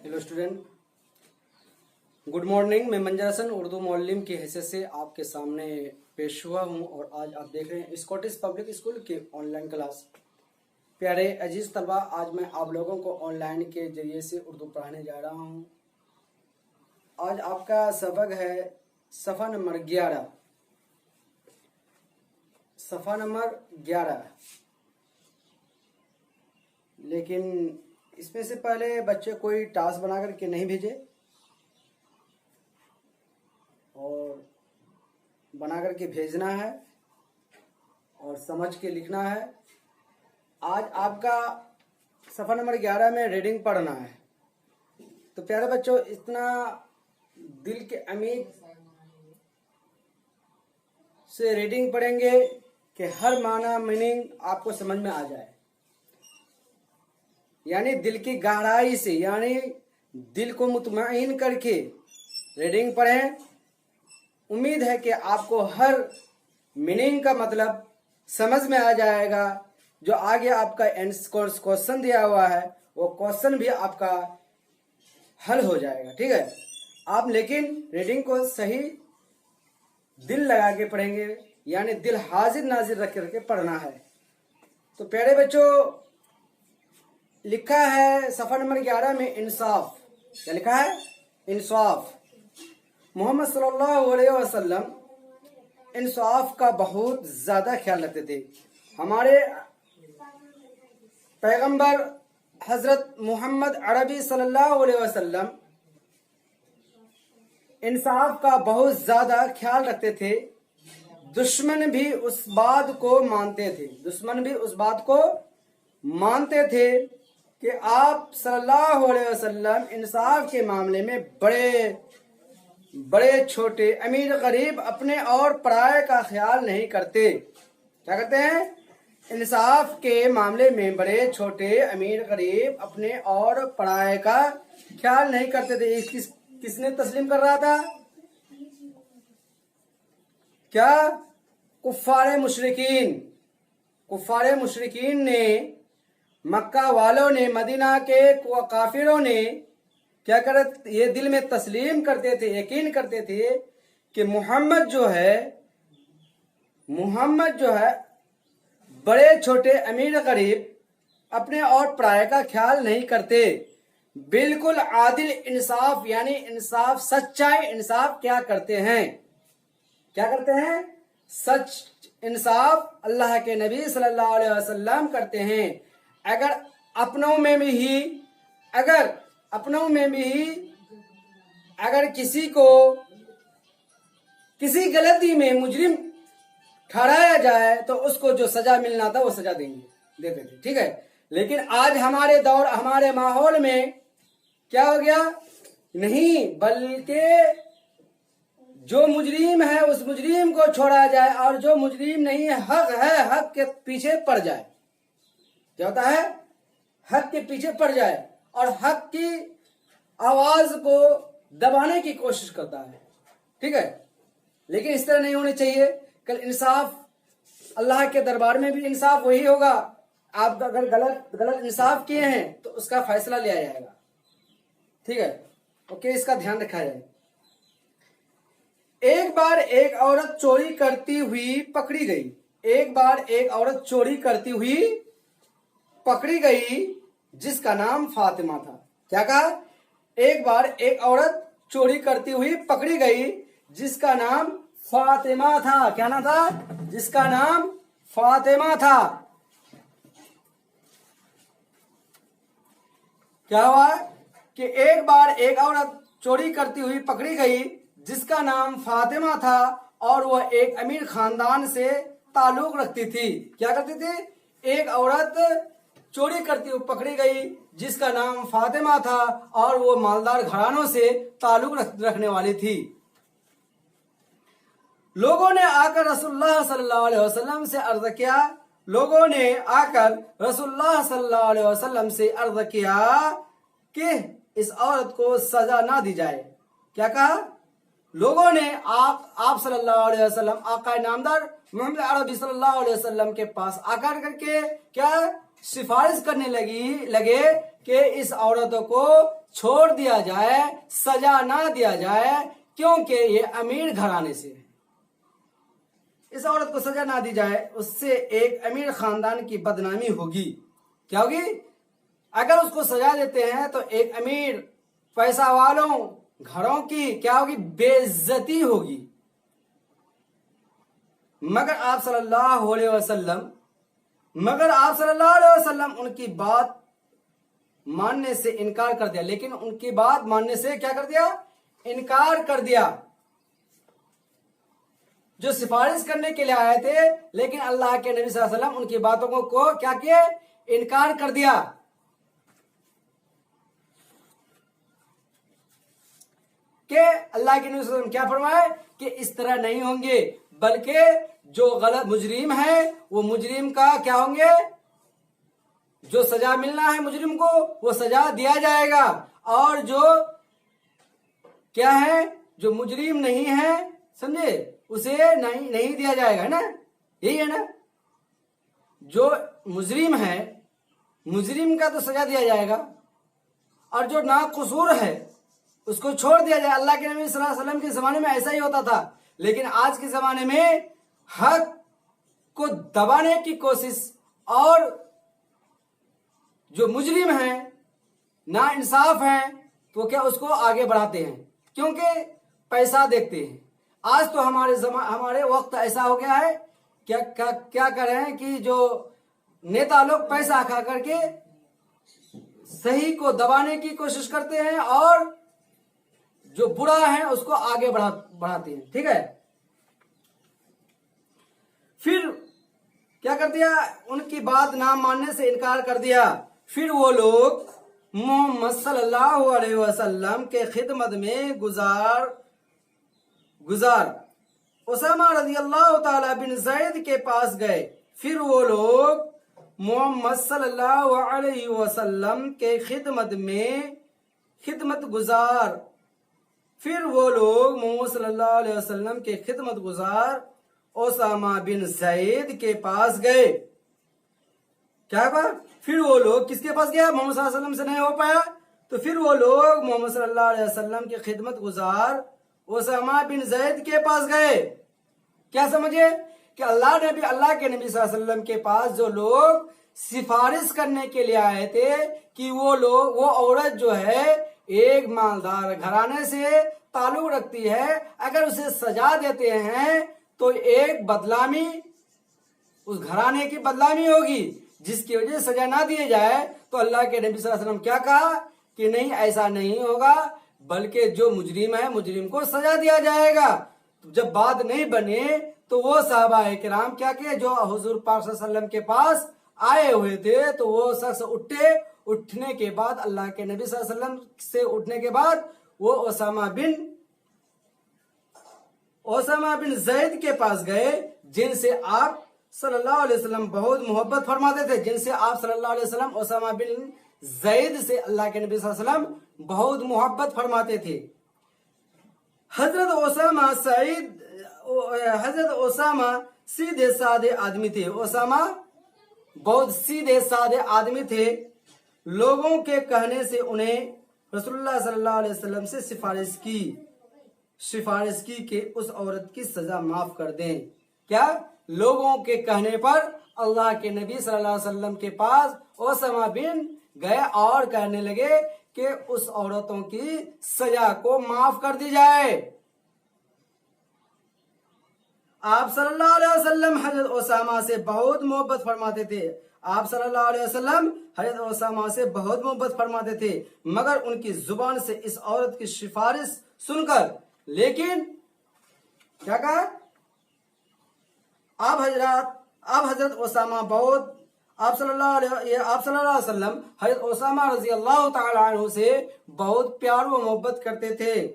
Hello student, good morning. मैं मंजर हसन उर्दू मौलम की हैसियत से आपके सामने पेश हुआ हूं और आज आप देख रहे हैं स्कॉटिश पब्लिक स्कूल के ऑनलाइन क्लास। प्यारे अजीज तलबा, आज मैं आप लोगों को ऑनलाइन के जरिए से उर्दू पढ़ाने जा रहा हूं। आज आपका सबक है सफ़ा नंबर 11। सफ़ा नंबर 11। लेकिन इसमें से पहले बच्चे कोई टास्क बना करके नहीं भेजे और बना करके भेजना है और समझ के लिखना है। आज आपका सफ़ा नंबर 11 में रीडिंग पढ़ना है। तो प्यारे बच्चों, इतना दिल के अमीर से रीडिंग पढ़ेंगे कि हर माना मीनिंग आपको समझ में आ जाए, यानी दिल की गहराई से, यानी दिल को मुतमईन करके रीडिंग पढ़ें। उम्मीद है कि आपको हर मीनिंग का मतलब समझ में आ जाएगा। जो आगे आपका क्वेश्चन दिया हुआ है वो क्वेश्चन भी आपका हल हो जाएगा। ठीक है, आप लेकिन रीडिंग को सही दिल लगा के पढ़ेंगे, यानी दिल हाजिर नाजिर रख करके पढ़ना है। तो प्यारे बच्चों, लिखा है सफ़ा नंबर 11 में इंसाफ। क्या लिखा है? इंसाफ। मोहम्मद सल्लल्लाहु अलैहि वसल्लम इंसाफ का बहुत ज्यादा ख्याल रखते थे। हमारे पैगंबर हजरत मोहम्मद अरबी सल्लल्लाहु अलैहि वसल्लम इंसाफ का बहुत ज्यादा ख्याल रखते थे। दुश्मन भी उस बात को मानते थे। दुश्मन भी उस बात को मानते थे कि आप सल्लल्लाहु अलैहि वसल्लम इंसाफ के मामले में बड़े छोटे, अमीर गरीब, अपने और पराये का ख्याल नहीं करते। क्या करते हैं? इंसाफ के मामले में बड़े छोटे, अमीर गरीब, अपने और पराये का ख्याल नहीं करते थे। किसने तस्लीम कर रहा था? क्या? कुफ्फारे मुशरिकीन। कुफ्फारे मुशरिकीन ने, मक्का वालों ने, मदीना के काफिरों ने क्या कर, ये दिल में तस्लीम करते थे, यकीन करते थे कि मोहम्मद जो है बड़े छोटे, अमीर गरीब, अपने और पराये का ख्याल नहीं करते। बिल्कुल आदिल इंसाफ, यानी इंसाफ, सच्चाई इंसाफ क्या करते हैं? क्या करते हैं? सच इंसाफ अल्लाह के नबी सल्लल्लाहु अलैहि वसल्लम करते हैं। अगर अपनों में भी अगर किसी को किसी गलती में मुजरिम ठहराया जाए तो उसको जो सजा मिलना था वो सजा देते थे। ठीक है, लेकिन आज हमारे दौर, हमारे माहौल में क्या हो गया? नहीं, बल्कि जो मुजरिम है उस मुजरिम को छोड़ा जाए और जो मुजरिम नहीं है, हक के पीछे पड़ जाए। क्या होता है? हक के पीछे पड़ जाए और हक की आवाज को दबाने की कोशिश करता है। ठीक है, लेकिन इस तरह नहीं होनी चाहिए। कल इंसाफ, अल्लाह के दरबार में भी इंसाफ वही होगा। आप अगर गलत इंसाफ किए हैं तो उसका फैसला लिया जाएगा। ठीक है, ओके, इसका ध्यान रखा जाए। एक बार एक औरत चोरी करती हुई पकड़ी गई। एक बार एक औरत चोरी करती हुई पकड़ी गई जिसका नाम फातिमा था। क्या कहा? एक बार एक औरत चोरी करती हुई पकड़ी गई जिसका नाम फातिमा था। क्या नाम था? जिसका नाम फातिमा था। क्या हुआ कि एक बार एक औरत चोरी करती हुई पकड़ी गई जिसका नाम फातिमा था और वह एक अमीर खानदान से ताल्लुक रखती थी। क्या करती थी? एक औरत चोरी करती हुई पकड़ी गई जिसका नाम फातिमा था और वो मालदार घरानों से ताल्लुक रखने वाली थी। लोगों ने आकर रसूलुल्लाह सल्लल्लाहु अलैहि वसल्लम से अर्ज किया। लोगों ने आकर रसूलुल्लाह सल्लल्लाहु अलैहि वसल्लम से अर्ज किया कि इस औरत को सजा ना दी जाए। क्या कहा? लोगों ने आप सल्लल्लाहु अलैहि वसल्लम, आका नामदार मोहम्मद अरबी सल्लल्लाहु अलैहि वसल्लम के पास आकर करके क्या सिफारिश करने लगे कि इस औरत को छोड़ दिया जाए, सजा ना दिया जाए, क्योंकि ये अमीर घराने से है। इस औरत को सजा ना दी जाए, उससे एक अमीर खानदान की बदनामी होगी। क्या होगी? अगर उसको सजा देते हैं तो एक अमीर पैसा वालों घरों की क्या होगी? बेइज्जती होगी। मगर आप सल्लल्लाहु अलैहि वसल्लम उनकी बात मानने से इनकार कर दिया। लेकिन उनकी बात मानने से क्या कर दिया? इनकार कर दिया। जो सिफारिश करने के लिए आए थे, लेकिन अल्लाह के नबी सल्लल्लाहु अलैहि वसल्लम उनकी बातों को क्या किए? इनकार कर दिया। कि अल्लाह के नबी सल्लल्लाहु अलैहि वसल्लम क्या फरमाए कि इस तरह नहीं होंगे, बल्कि जो गलत मुजरिम है वो मुजरिम का क्या होंगे? जो सजा मिलना है मुजरिम को वो सजा दिया जाएगा, और जो क्या है, जो मुजरिम नहीं है, समझे, उसे नहीं दिया जाएगा, है ना? यही है ना? जो मुजरिम है, मुजरिम का तो सजा दिया जाएगा, और जो नाकसूर है उसको छोड़ दिया जाए। अल्लाह के नबी सल्लल्लाहु अलैहि वसल्लम के जमाने में ऐसा ही होता था, लेकिन आज के जमाने में हक को दबाने की कोशिश, और जो मुजरिम है, ना इंसाफ है, तो क्या उसको आगे बढ़ाते हैं, क्योंकि पैसा देखते हैं। आज तो हमारे वक्त ऐसा हो गया है, क्या कर रहे हैं कि जो नेता लोग पैसा खा करके सही को दबाने की कोशिश करते हैं, और जो बुरा है उसको आगे बढ़ाते हैं। ठीक है, फिर क्या कर दिया? उनकी बात ना मानने से इनकार कर दिया। फिर वो लोग मोहम्मद सल्लल्लाहु अलैहि वसल्लम के खिदमत में गुजार उसामा रज़ियल्लाहु ताला बिन ज़ैद के पास गए। फिर वो लोग मोहम्मद सल्लल्लाहु अलैहि वसल्लम के खिदमत गुजार ओसामा बिन ज़ैद के पास गए। क्या हुआ? फिर वो लोग किसके पास गया? मोहम्मद सल्लल्लाहु अलैहि वसल्लम से नहीं हो पाया, तो फिर वो लोग मोहम्मद सल्लल्लाहु अलैहि वसल्लम के खिदमत गुजार ओसामा बिन ज़ैद के पास गए। क्या समझे? कि अल्लाह के नबी सल्लल्लाहु अलैहि वसल्लम के पास जो लोग सिफारिश करने के लिए आए थे कि वो औरत जो है एक मालदार घराने से ताल्लुक रखती है, अगर उसे सजा देते हैं तो एक बदलामी, उस घराने की बदलामी होगी, जिसकी वजह से सजा ना दिए जाए। तो अल्लाह के नबी सल्लल्लाहु अलैहि वसल्लम क्या कहा कि नहीं, ऐसा नहीं होगा, बल्कि जो मुजरिम है मुजरिम को सजा दिया जाएगा। तो जब बात नहीं बने तो वो साहबा किराम क्या किए, जो हुजूर पाक सल्लल्लाहु अलैहि वसल्लम के पास आए हुए थे, तो वो शख्स उठे। उठने के बाद अल्लाह के नबी सल्लल्लाहु अलैहि वसल्लम से उठने के बाद वो ओसामा बिन ज़ैद के पास गए, जिनसे आप सल्लल्लाहु अलैहि वसल्लम बहुत मोहब्बत फरमाते थे, जिनसे आप सल्लल्लाहु अलैहि वसल्लम ओसामा बिन ज़ैद से अल्लाह के नबी सल्लल्लाहु अलैहि वसल्लम बहुत मोहब्बत फरमाते थे। हजरत ओसामा सीधे साधे आदमी थे। ओसामा बहुत सीधे साधे आदमी थे। लोगों के कहने से उन्हें रसूलुल्लाह सल्लल्लाहु अलैहि वसल्लम से सिफारिश की कि उस औरत की सजा माफ कर दें। क्या? लोगों के कहने पर अल्लाह के नबी सल्लल्लाहु अलैहि वसल्लम के पास ओसामा बिन गए और कहने लगे कि उस औरतों की सजा को माफ कर दी जाए। आप सल्लल्लाहु अलैहि वसल्लम हजरत ओसामा से बहुत मोहब्बत फरमाते थे। आप सल्लल्लाहु अलैहि वसल्लम हजरत ओसामा से बहुत मोहब्बत फरमाते थे, मगर उनकी जुबान से इस औरत की सिफारिश सुनकर, लेकिन क्या कहा? आप हजरत ओसामा बहुत आप सल्लल्लाहु अलैहि वसल्लम हजरत ओसामा रजी अल्लाह तआला अन्हु से बहुत प्यार व मोहब्बत करते थे,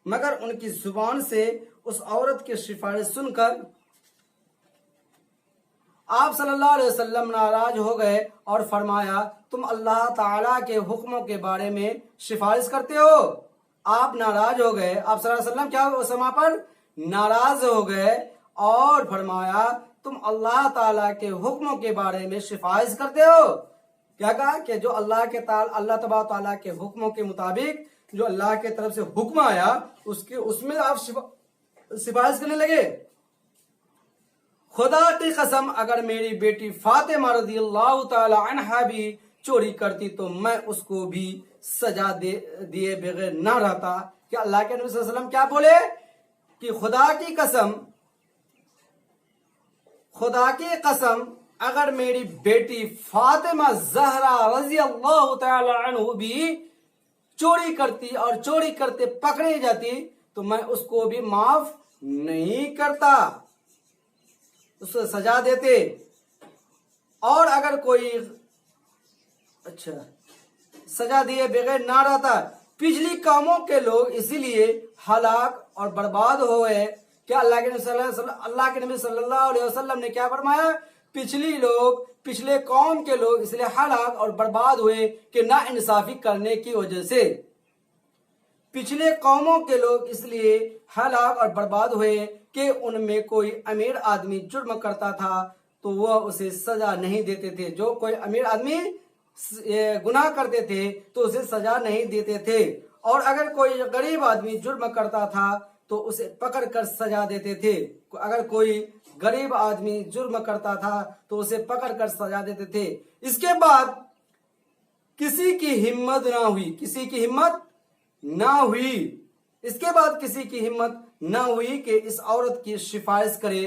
मगर उनकी जुबान से उस औरत की सिफारिश सुनकर आप सल्लल्लाहु अलैहि वसल्लम नाराज हो गए और फरमाया, तुम अल्लाह ताला के हुक्मों के बारे में सिफारिश करते हो। आप नाराज हो गए। आप सल्लल्लाहु अलैहि वसल्लम क्या ओसामा पर नाराज हो गए और फरमाया, तुम अल्लाह ताला के हुक्मों के बारे में सिफारिश करते हो। क्या कहा कि जो अल्लाह तबारक तआला के हुक्मों के मुताबिक जो अल्लाह के तरफ से हुक्म आया उसमें आप सिफारिश करने लगे। खुदा की कसम अगर मेरी बेटी फातिमा रज़ियल्लाहु ताला अन्हा भी चोरी करती तो मैं उसको भी सजा दिए बगैर ना रहता। कि अल्लाह के नबी सल्लल्लाहु अलैहि वसल्लम क्या बोले कि खुदा की कसम अगर मेरी बेटी फातिमा ज़हरा रज़ियल्लाहु ताला अन्हा भी चोरी करती और चोरी करते पकड़ी जाती तो मैं उसको भी माफ नहीं करता, उसको सजा देते। और अगर कोई सजा दिए बगैर ना रहता। पिछली कौमों के लोग इसीलिए हलाक और बर्बाद हो गए। क्या अल्लाह के नबी सल्लल्लाहु अलैहि वसल्लम ने क्या फरमाया? पिछले कौम के लोग इसलिए हलाक और बर्बाद हुए कि ना इंसाफी करने की वजह से। पिछले कौमों के लोग इसलिए हलाक और बर्बाद हुए कि उनमें कोई अमीर आदमी जुर्म करता था तो वह उसे सजा नहीं देते थे। जो कोई अमीर आदमी गुनाह करते थे तो उसे सजा नहीं देते थे। और अगर कोई गरीब आदमी जुर्म करता था तो उसे पकड़ कर सजा देते थे। अगर कोई गरीब आदमी जुर्म करता था तो उसे पकड़ कर सजा देते थे। इसके बाद किसी की हिम्मत ना हुई कि इस औरत की सिफारिश करे।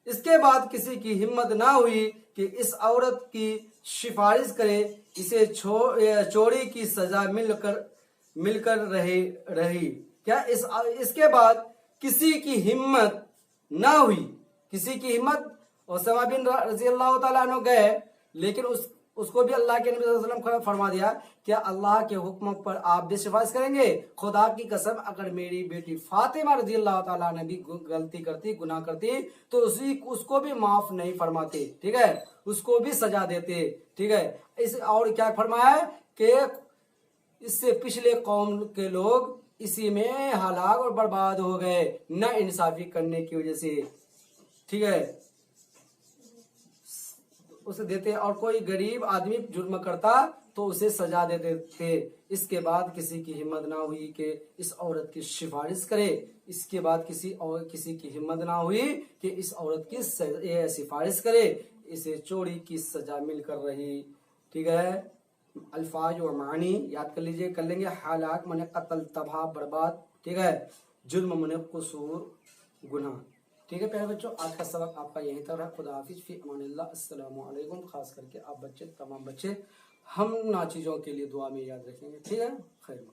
इसके बाद किसी की हिम्मत ना हुई कि इस औरत की सिफारिश करे, इसे चोरी की सजा मिलकर रही। इसके बाद किसी की हिम्मत ना हुई, उसामा बिन रज़ियल्लाहु ताला अन्हु गए लेकिन उसको भी अल्लाह के नबी सल्लल्लाहु अलैहि वसल्लम फरमा दिया क्या अल्लाह के हुक्म पर आप भी सिफारिश करेंगे? खुदा की कसम अगर मेरी बेटी फातिमा रज़ियल्लाहु ताला ने भी गलती करती, गुनाह करती तो उसको भी माफ नहीं फरमाते, ठीक है, उसको भी सजा देते, ठीक है। और क्या फरमाया कि इससे पिछले कौम के लोग इसी में हलाक और बर्बाद हो गए न इंसाफी करने की वजह से, ठीक है, उसे देते। और कोई गरीब आदमी जुर्म करता तो उसे सजा देते थे। इसके बाद किसी की हिम्मत ना हुई कि इस औरत की सिफारिश करे। इसके बाद किसी की हिम्मत ना हुई कि इस औरत की सिफारिश करे, इसे चोरी की सजा मिलकर रही, ठीक है। अल्फाज और मानी याद कर लीजिए, कर लेंगे। हालाक मने कत्ल, तबाह, बर्बाद, ठीक है। जुल्म मने कसूर, गुनाह, ठीक है। प्यारे बच्चों, आज का सबक आपका यहीं तक रहा। खुदा हाफिज, फी अमानिल्लाह, अस्सलामु अलैकुम। खास करके आप बच्चे, तमाम बच्चे हम ना चीज़ों के लिए दुआ में याद रखेंगे, ठीक है। खैर।